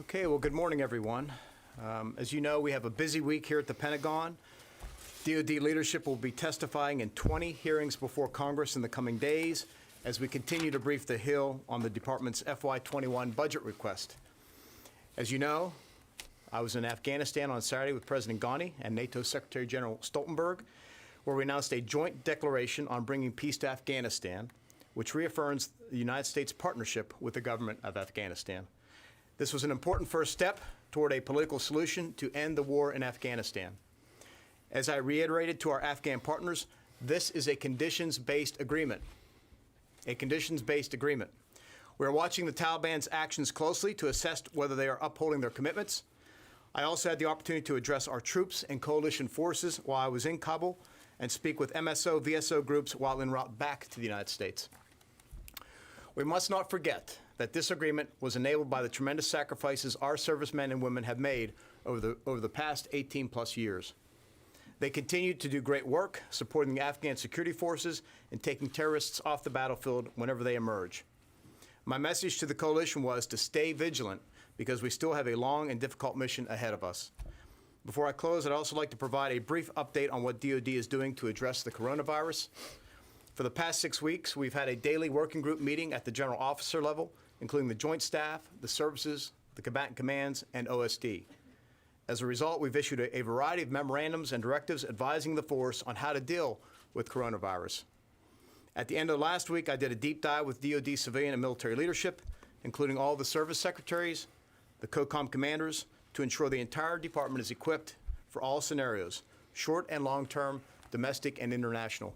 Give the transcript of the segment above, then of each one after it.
Okay, well, good morning, everyone. As you know, we have a busy week here at the Pentagon. DoD leadership will be testifying in 20 hearings before Congress in the coming days as we continue to brief the Hill on the department's FY21 budget request. As you know, I was in Afghanistan on Saturday with President Ghani and NATO Secretary General Stoltenberg, where we announced a joint declaration on bringing peace to Afghanistan, which reaffirms the United States' partnership with the government of Afghanistan. This was an important first step toward a political solution to end the war in Afghanistan. As I reiterated to our Afghan partners, this is a conditions-based agreement. A conditions-based agreement. We are watching the Taliban's actions closely to assess whether they are upholding their commitments. I also had the opportunity to address our troops and coalition forces while I was in Kabul and speak with MSO, VSO groups while en route back to the United States. We must not forget that this agreement was enabled by the tremendous sacrifices our servicemen and women have made over the past 18-plus years. They continue to do great work supporting the Afghan security forces and taking terrorists off the battlefield whenever they emerge. My message to the coalition was to stay vigilant because we still have a long and difficult mission ahead of us. Before I close, I'd also like to provide a brief update on what DoD is doing to address the coronavirus. For the past 6 weeks, we've had a daily working group meeting at the general officer level, including the Joint Staff, the services, the combatant commands, and OSD. As a result, we've issued a variety of memorandums and directives advising the force on how to deal with coronavirus. At the end of last week, I did a deep dive with DoD civilian and military leadership, including all the service secretaries, the COCOM commanders, to ensure the entire department is equipped for all scenarios, short and long-term, domestic and international.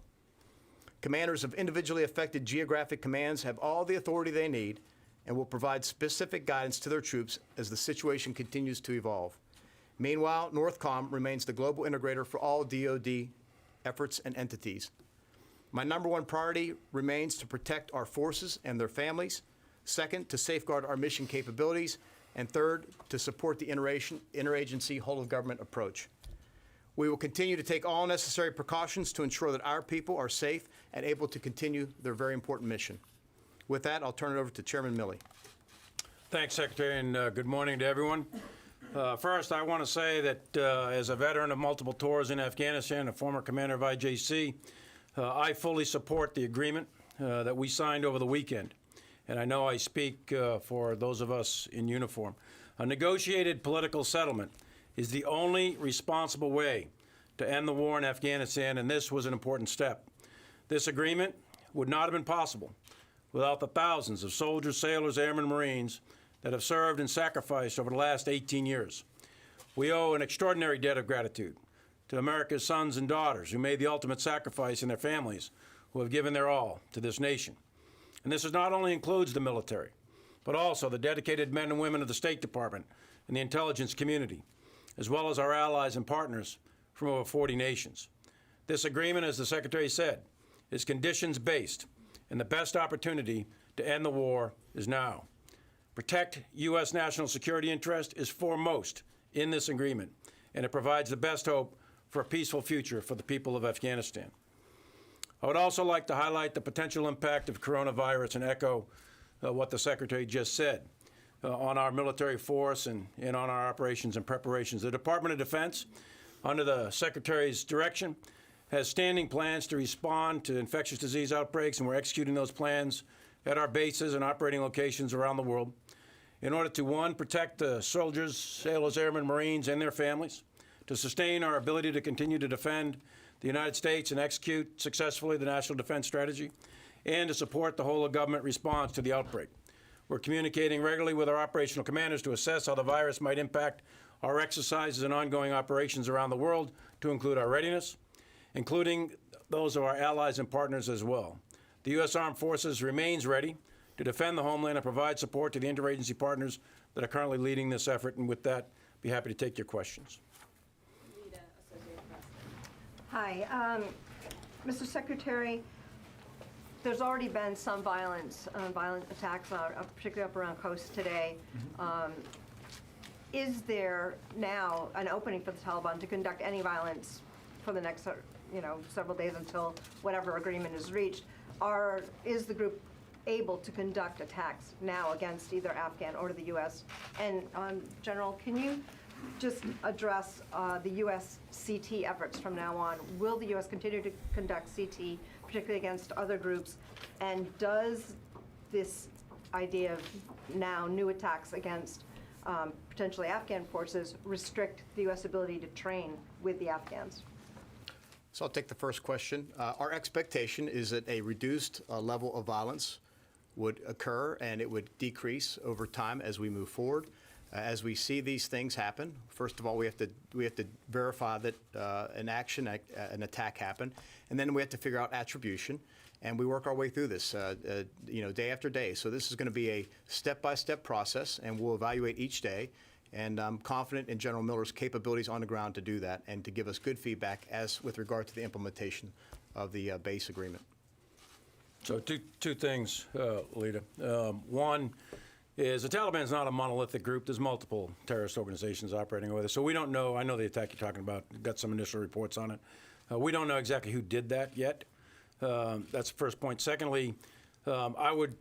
Commanders of individually affected geographic commands have all the authority they need and will provide specific guidance to their troops as the situation continues to evolve. Meanwhile, NORTHCOM remains the global integrator for all DoD efforts and entities. My number one priority remains to protect our forces and their families. Second, to safeguard our mission capabilities. And third, to support the interagency whole-of-government approach. We will continue to take all necessary precautions to ensure that our people are safe and able to continue their very important mission. With that, I'll turn it over to Chairman Milley. Thanks, Secretary, and good morning to everyone. First, I want to say that as a veteran of multiple tours in Afghanistan, a former commander of IJC, I fully support the agreement that we signed over the weekend. And I know I speak for those of us in uniform. A negotiated political settlement is the only responsible way to end the war in Afghanistan, and this was an important step. This agreement would not have been possible without the thousands of soldiers, sailors, airmen, Marines that have served and sacrificed over the last 18 years. We owe an extraordinary debt of gratitude to America's sons and daughters who made the ultimate sacrifice and their families who have given their all to this nation. And this not only includes the military, but also the dedicated men and women of the State Department and the intelligence community, as well as our allies and partners from over 40 nations. This agreement, as the Secretary said, is conditions-based, and the best opportunity to end the war is now. Protect U.S. national security interest is foremost in this agreement, and it provides the best hope for a peaceful future for the people of Afghanistan. I would also like to highlight the potential impact of coronavirus and echo what the Secretary just said on our military force and on our operations and preparations. The Department of Defense, under the Secretary's direction, has standing plans to respond to infectious disease outbreaks, and we're executing those plans at our bases and operating locations around the world in order to, one, protect the soldiers, sailors, airmen, Marines, and their families, to sustain our ability to continue to defend the United States and execute successfully the National Defense Strategy, and to support the whole-of-government response to the outbreak. We're communicating regularly with our operational commanders to assess how the virus might impact our exercises and ongoing operations around the world, to include our readiness, including those of our allies and partners as well. The U.S. Armed Forces remains ready to defend the homeland and provide support to the interagency partners that are currently leading this effort. And with that, be happy to take your questions. Hi, Mr. Secretary. There's already been some violent attacks, particularly up around coast today. Is there now an opening for the Taliban to conduct any violence for the next, several days until whatever agreement is reached? Is the group able to conduct attacks now against either Afghan or the U.S.? And General, can you just address the U.S. CT efforts from now on? Will the U.S. continue to conduct CT, particularly against other groups? And does this idea of now new attacks against potentially Afghan forces restrict the U.S. ability to train with the Afghans? So I'll take the first question. Our expectation is that a reduced level of violence would occur and it would decrease over time as we move forward. As we see these things happen, first of all, we have to verify that an attack happened, and then we have to figure out attribution, and we work our way through this, day after day. So this is going to be a step-by-step process, and we'll evaluate each day. And I'm confident in General Miller's capabilities on the ground to do that and to give us good feedback as with regard to the implementation of the base agreement. So two things, Lita. One is the Taliban is not a monolithic group. There's multiple terrorist organizations operating with it. So we don't know. I know the attack you're talking about. Got some initial reports on it. We don't know exactly who did that yet. That's the first point. Secondly, I would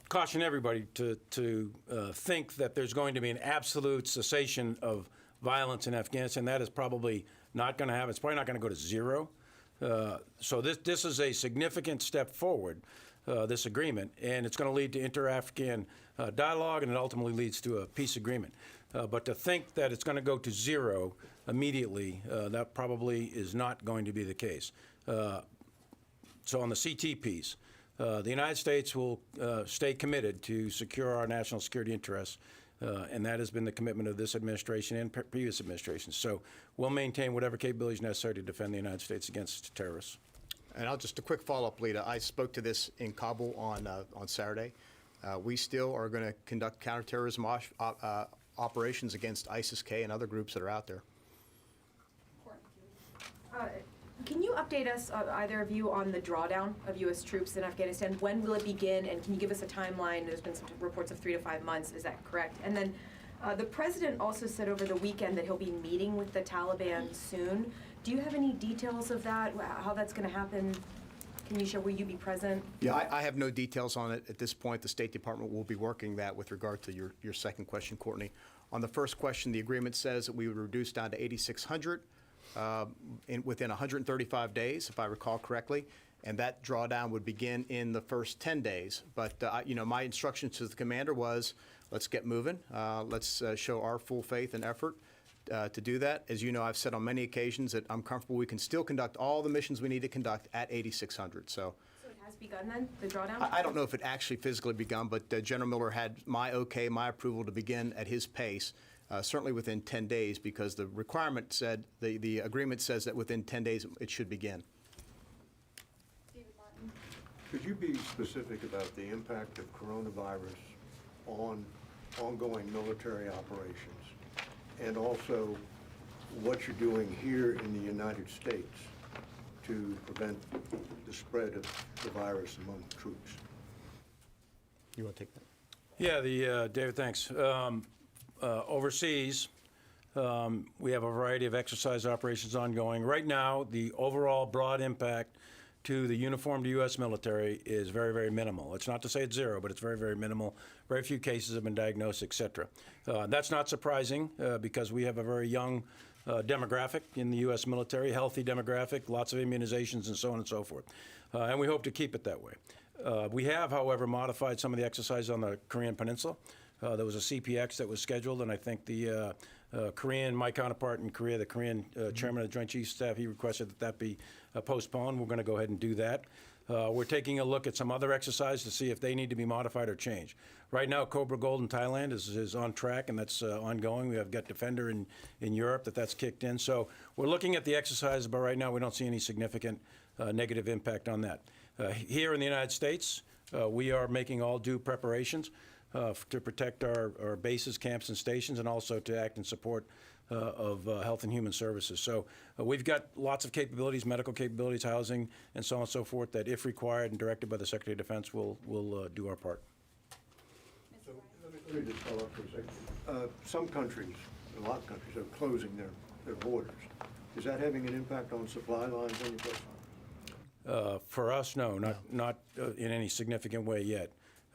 caution everybody to think that there's going to be an absolute cessation of violence in Afghanistan. That is probably not going to happen. It's probably not going to go to zero. So this is a significant step forward, this agreement, and it's going to lead to inter-Afghan dialogue, and it ultimately leads to a peace agreement. But to think that it's going to go to zero immediately, that probably is not going to be the case. So on the CT piece, the United States will stay committed to secure our national security interests, and that has been the commitment of this administration and previous administrations. So we'll maintain whatever capabilities necessary to defend the United States against terrorists. And just a quick follow-up, Lita. I spoke to this in Kabul on Saturday. We still are going to conduct counterterrorism operations against ISIS-K and other groups that are out there. Can you update us, either of you, on the drawdown of U.S. troops in Afghanistan? When will it begin, and can you give us a timeline? There's been some reports of 3 to 5 months. Is that correct? And then the president also said over the weekend that he'll be meeting with the Taliban soon. Do you have any details of that, how that's going to happen? Can you share, will you be present? Yeah, I have no details on it at this point. The State Department will be working that with regard to your second question, Courtney. On the first question, the agreement says that we would reduce down to 8,600 within 135 days, if I recall correctly, and that drawdown would begin in the first 10 days. But, my instructions to the commander was, let's get moving. Let's show our full faith and effort to do that. As you know, I've said on many occasions that I'm comfortable we can still conduct all the missions we need to conduct at 8,600. So it has begun then, the drawdown? I don't know if it actually physically begun, but General Miller had my okay, my approval to begin at his pace. Certainly within 10 days, because the requirement said, the agreement says that within 10 days it should begin. Could you be specific about the impact of coronavirus on ongoing military operations, and also what you're doing here in the United States to prevent the spread of the virus among troops? You want to take that? Yeah, David, thanks. Overseas, we have a variety of exercise operations ongoing. Right now, the overall broad impact to the uniformed U.S. military is very, very minimal. It's not to say it's zero, but it's very, very minimal. Very few cases have been diagnosed, et cetera. That's not surprising because we have a very young demographic in the U.S. military, healthy demographic, lots of immunizations and so on and so forth. And we hope to keep it that way. We have, however, modified some of the exercises on the Korean Peninsula. There was a CPX that was scheduled, and I think the Korean, my counterpart in Korea, the Korean chairman of the Joint Chiefs of Staff, he requested that be postponed. We're going to go ahead and do that. We're taking a look at some other exercises to see if they need to be modified or changed. Right now, Cobra Gold in Thailand is on track, and that's ongoing. We have got Defender in Europe that's kicked in. So we're looking at the exercises, but right now we don't see any significant negative impact on that. Here in the United States, we are making all due preparations to protect our bases, camps, and stations, and also to act in support of Health and Human Services. So we've got lots of capabilities, medical capabilities, housing, and so on and so forth, that if required and directed by the Secretary of Defense, we'll do our part. So let me just follow up for a second. Some countries, a lot of countries, are closing their borders. Is that having an impact on supply lines any place? For us, no, not in any significant way yet.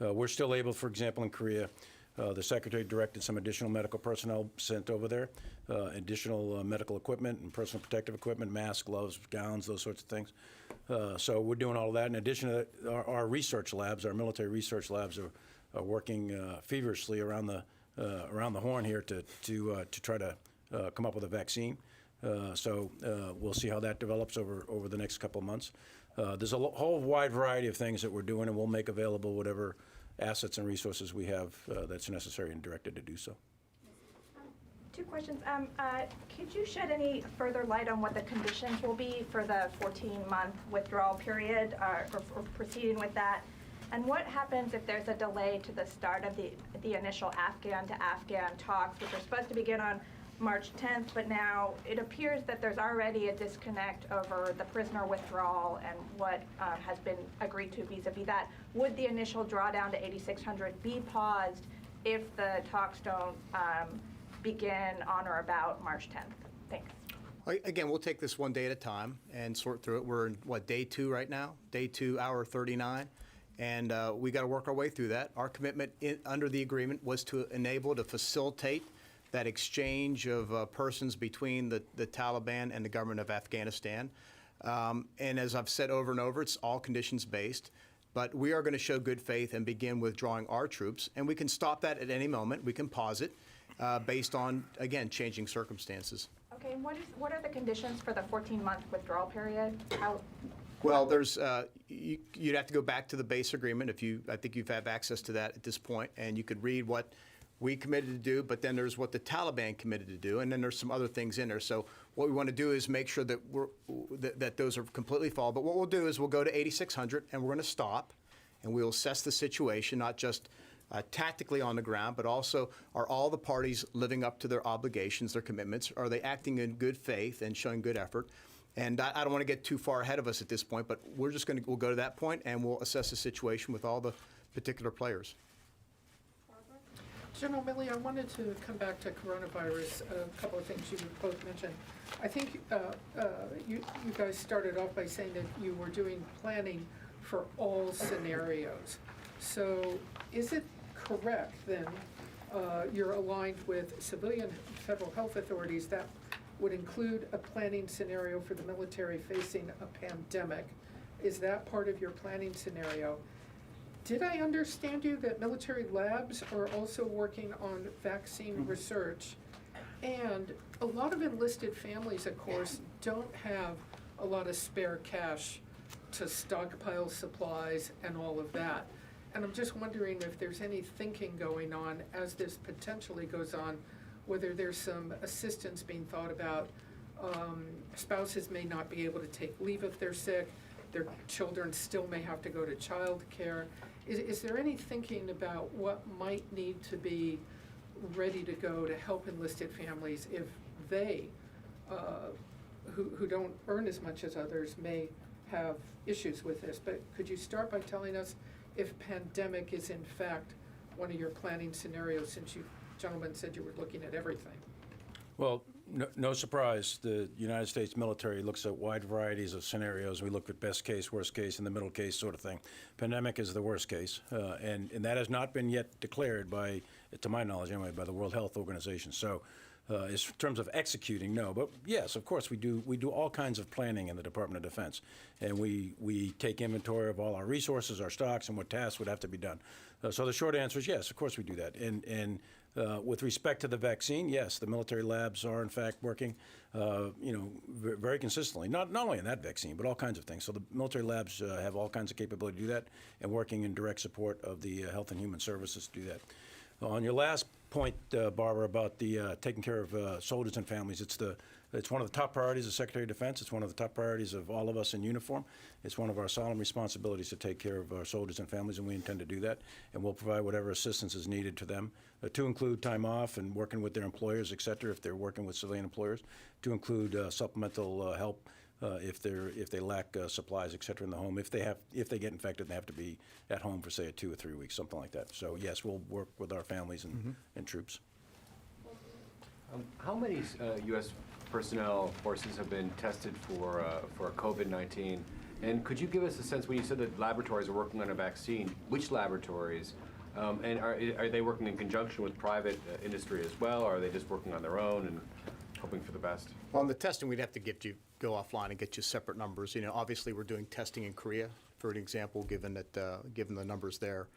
We're still able, for example, in Korea, the Secretary directed some additional medical personnel sent over there, additional medical equipment and personal protective equipment, masks, gloves, gowns, those sorts of things. So we're doing all of that. In addition to that, our research labs, our military research labs are working feverishly around the horn here to try to come up with a vaccine. So we'll see how that develops over the next couple of months. There's a whole wide variety of things that we're doing, and we'll make available whatever assets and resources we have that's necessary and directed to do so. Two questions. Could you shed any further light on what the conditions will be for the 14-month withdrawal period or proceeding with that? And what happens if there's a delay to the start of the initial Afghan to Afghan talks, which are supposed to begin on March 10th, but now it appears that there's already a disconnect over the prisoner withdrawal and what has been agreed to vis-a-vis that. Would the initial drawdown to 8,600 be paused if the talks don't begin on or about March 10th? Thanks. Again, we'll take this one day at a time and sort through it. We're in, day 2 right now? Day 2, hour 39. And we got to work our way through that. Our commitment under the agreement was to facilitate that exchange of persons between the Taliban and the government of Afghanistan. And as I've said over and over, it's all conditions-based. But we are going to show good faith and begin withdrawing our troops. And we can stop that at any moment. We can pause it based on, again, changing circumstances. Okay, and what are the conditions for the 14-month withdrawal period? Well, there's you'd have to go back to the base agreement I think you have access to that at this point, and you could read what we committed to do, but then there's what the Taliban committed to do, and then there's some other things in there. So what we want to do is make sure that that those are completely followed. But what we'll do is we'll go to 8,600, and we're going to stop, and we'll assess the situation, not just tactically on the ground, but also are all the parties living up to their obligations, their commitments? Are they acting in good faith and showing good effort? And I don't want to get too far ahead of us at this point, but we'll go to that point, and we'll assess the situation with all the particular players. General Milley, I wanted to come back to coronavirus, a couple of things you both mentioned. I think you guys started off by saying that you were doing planning for all scenarios. So is it correct then, you're aligned with civilian federal health authorities that would include a planning scenario for the military facing a pandemic? Is that part of your planning scenario? Did I understand you that military labs are also working on vaccine research? And a lot of enlisted families, of course, don't have a lot of spare cash to stockpile supplies and all of that. And I'm just wondering if there's any thinking going on as this potentially goes on, whether there's some assistance being thought about. Spouses may not be able to take leave if they're sick. Their children still may have to go to child care. Is there any thinking about what might need to be ready to go to help enlisted families if they, who don't earn as much as others, may have issues with this? But could you start by telling us if pandemic is in fact one of your planning scenarios, since you gentlemen said you were looking at everything? Well, no surprise, the United States military looks at wide varieties of scenarios. We look at best case, worst case, and the middle case sort of thing. Pandemic is the worst case, and that has not been yet declared by, to my knowledge anyway, by the World Health Organization. So in terms of executing, no. But yes, of course, we do all kinds of planning in the Department of Defense. And we take inventory of all our resources, our stocks, and what tasks would have to be done. So the short answer is yes, of course we do that. And with respect to the vaccine, yes, the military labs are in fact working, very consistently. Not only on that vaccine, but all kinds of things. So the military labs have all kinds of capability to do that, and working in direct support of the Health and Human Services to do that. On your last point, Barbara, about the taking care of soldiers and families, it's one of the top priorities of the Secretary of Defense. It's one of the top priorities of all of us in uniform. It's one of our solemn responsibilities to take care of our soldiers and families, and we intend to do that. And we'll provide whatever assistance is needed to them, to include time off and working with their employers, et cetera, if they're working with civilian employers, to include supplemental help if they lack supplies, et cetera, in the home. If they get infected, they have to be at home for, say, 2 or 3 weeks, something like that. So yes, we'll work with our families and troops. How many U.S. personnel forces have been tested for COVID-19, And could you give us a sense, when you said that laboratories are working on a vaccine, which laboratories? And are they working in conjunction with private industry as well, or are they just working on their own and hoping for the best? Well, on the testing, we'd have to go offline and get you separate numbers. You know, obviously, we're doing testing in Korea, for an example, given the numbers there.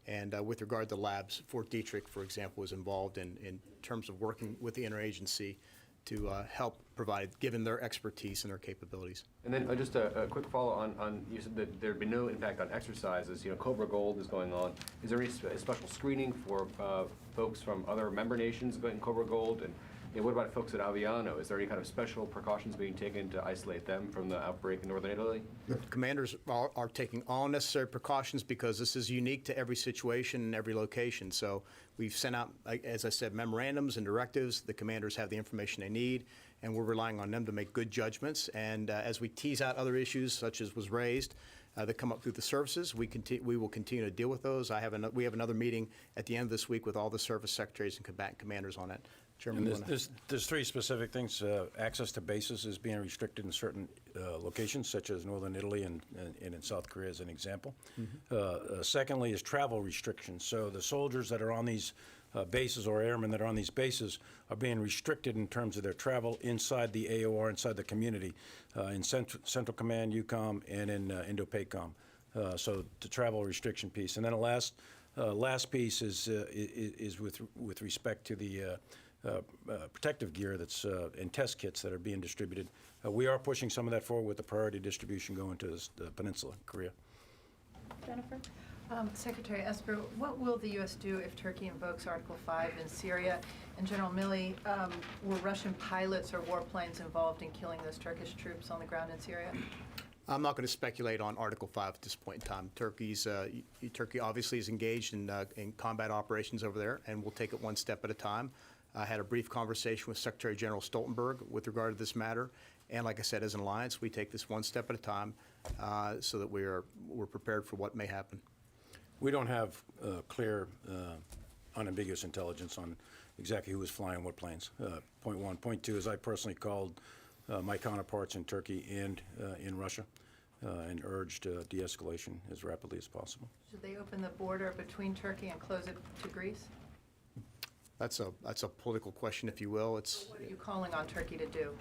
And with regard to labs, Fort Detrick, for example, is involved in terms of working with the interagency to help provide, given their expertise and their capabilities. And then just a quick follow on, you said that there'd be no impact on exercises. You know, Cobra Gold is going on. Is there any special screening for folks from other member nations going Cobra Gold? And what about folks at Aviano? Is there any kind of special precautions being taken to isolate them from the outbreak in northern Italy? The commanders are taking all necessary precautions because this is unique to every situation and every location. So we've sent out, as I said, memorandums and directives. The commanders have the information they need, and we're relying on them to make good judgments. And as we tease out other issues, such as was raised, that come up through the services, we will continue to deal with those. We have another meeting at the end of this week with all the service secretaries and combatant commanders on it. Chairman, And there's three specific things. Access to bases is being restricted in certain locations, such as northern Italy and in South Korea, as an example. Secondly is travel restrictions. So the soldiers that are on these bases, or airmen that are on these bases, are being restricted in terms of their travel inside the AOR, inside the community, in Central Command, EUCOM, and in Indo-PACOM. So the travel restriction piece. And then the last piece is with respect to the protective gear that's and test kits that are being distributed. We are pushing some of that forward with the priority distribution going to the peninsula, Korea. Jennifer? Secretary Esper, what will the U.S. do if Turkey invokes Article 5 in Syria? And General Milley, were Russian pilots or warplanes involved in killing those Turkish troops on the ground in Syria? I'm not going to speculate on Article 5 at this point in time. Turkey obviously is engaged in combat operations over there, and we'll take it one step at a time. I had a brief conversation with Secretary General Stoltenberg with regard to this matter, and like I said, as an alliance, we take this one step at a time so that we're prepared for what may happen. We don't have clear, unambiguous intelligence on exactly who was flying what planes. Point one. Point two is I personally called my counterparts in Turkey and in Russia and urged de-escalation as rapidly as possible. Should they open the border between Turkey and close it to Greece? That's a political question, if you will. What are you calling on Turkey to do?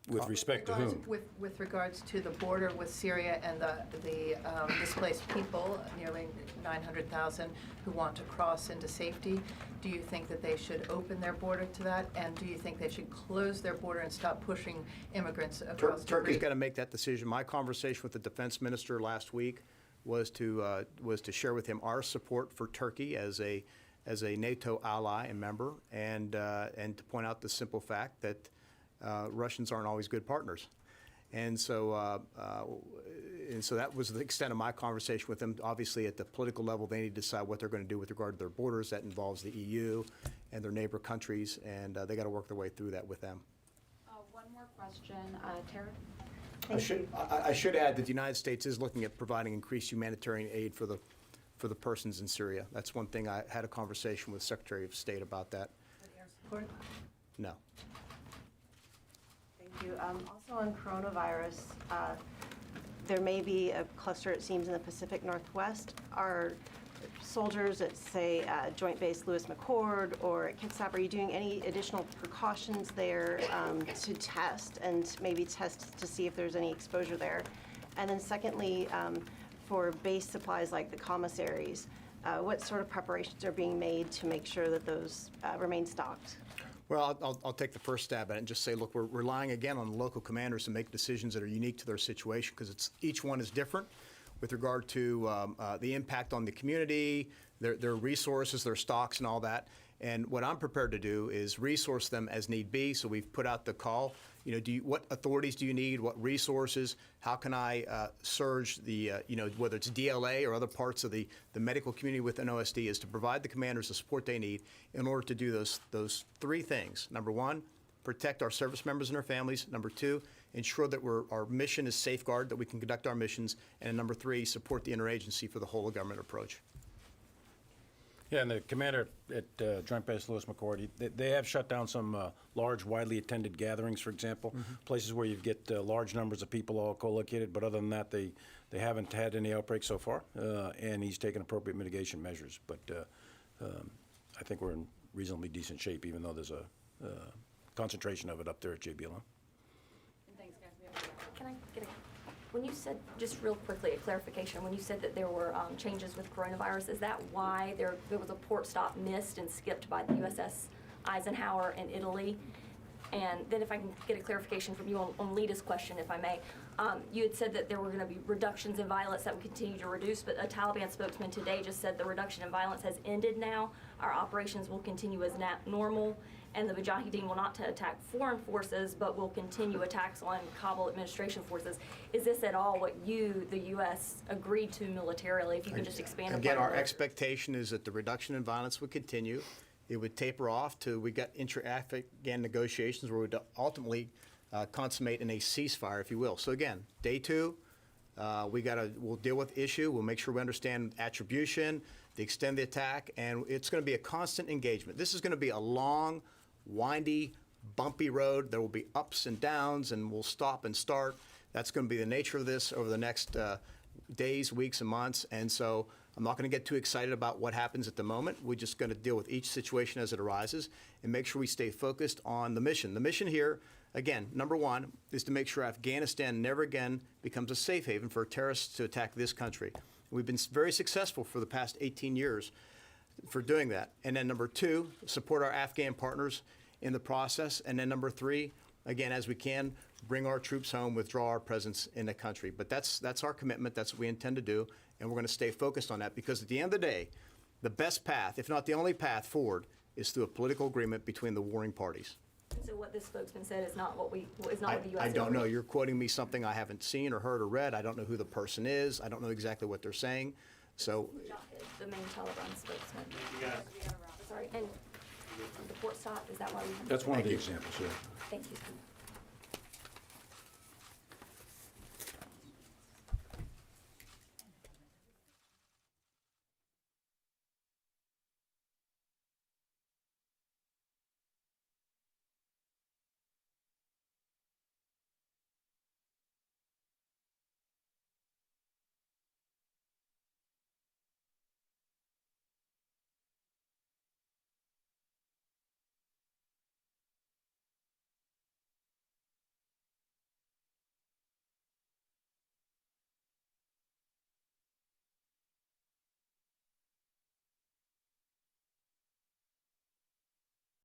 With respect to whom? With regards to the border with Syria and the displaced people, nearly 900,000 who want to cross into safety, do you think that they should open their border to that? And do you think they should close their border and stop pushing immigrants across? Turkey's got to make that decision. My conversation with the defense minister last week was to share with him our support for Turkey as a NATO ally and member, and to point out the simple fact that Russians aren't always good partners. And so that was the extent of my conversation with them. Obviously, at the political level, they need to decide what they're going to do with regard to their borders. That involves the EU and their neighbor countries, and they got to work their way through that with them. One more question, Tara. I should add that the United States is looking at providing increased humanitarian aid for the persons in Syria. That's one thing. I had a conversation with Secretary of State about that. Air support? No. Thank you. Also on coronavirus, there may be a cluster, it seems, in the Pacific Northwest. Are soldiers at, say, Joint Base Lewis McChord or at Kitsap, are you doing any additional precautions there to test and maybe test to see if there's any exposure there? And then secondly, for base supplies like the commissaries, what sort of preparations are being made to make sure that those remain stocked? Well, I'll take the first stab at it and just say, look, we're relying again on the local commanders to make decisions that are unique to their situation, because each one is different with regard to the impact on the community, their resources, their stocks, and all that. And what I'm prepared to do is resource them as need be. So we've put out the call. You know, what authorities do you need? What resources? How can I surge the, whether it's DLA or other parts of the medical community within OSD, is to provide the commanders the support they need in order to do those three things. Number one, protect our service members and their families. Number two, ensure that our mission is safeguarded, that we can conduct our missions. And number three, support the interagency for the whole of government approach. Yeah, and the commander at Joint Base Lewis McChord, they have shut down some large, widely attended gatherings, for example, places where you get large numbers of people all co-located, but other than that, they haven't had any outbreaks so far, and he's taken appropriate mitigation measures. But I think we're in reasonably decent shape, even though there's a concentration of it up there at JBLM. Thanks, guys. Can I get when you said, just real quickly, a clarification, when you said that there were changes with coronavirus, is that why there was a port stop missed and skipped by the USS Eisenhower in Italy? And then if I can get a clarification from you on Lita's question, if I may. You had said that there were going to be reductions in violence that would continue to reduce, but a Taliban spokesman today just said the reduction in violence has ended now. Our operations will continue as normal, and the Mujahideen will not attack foreign forces, but will continue attacks on Kabul administration forces. Is this at all what the U.S., agreed to militarily? If you can just expand upon Again, our that. expectation is that the reduction in violence would continue. It would taper off till we got intra-Afghan negotiations where we would ultimately consummate in a ceasefire, if you will. So again, day 2, we'll deal with issue. We'll make sure we understand attribution, the extent of the attack, and it's going to be a constant engagement. This is going to be a long, windy, bumpy road. There will be ups and downs, and we'll stop and start. That's going to be the nature of this over the next days, weeks, and months. And so I'm not going to get too excited about what happens at the moment. We're just going to deal with each situation as it arises and make sure we stay focused on the mission. The mission here, again, number 1, is to make sure Afghanistan never again becomes a safe haven for terrorists to attack this country. We've been very successful for the past 18 years for doing that. And then number 2, support our Afghan partners in the process. And then number 3, again, as we can, bring our troops home, withdraw our presence in the country. But that's our commitment. That's what we intend to do. And we're going to stay focused on that because at the end of the day, the best path, if not the only path forward, is through a political agreement between the warring parties. So what this spokesman said is not what the U.S. I don't know. agreed. You're quoting me something I haven't seen or heard or read. I don't know who the person is. I don't know exactly what they're saying. So The main Taliban spokesman. Sorry, and the port stop, is that why we? That's one of the examples, yeah. Thank you.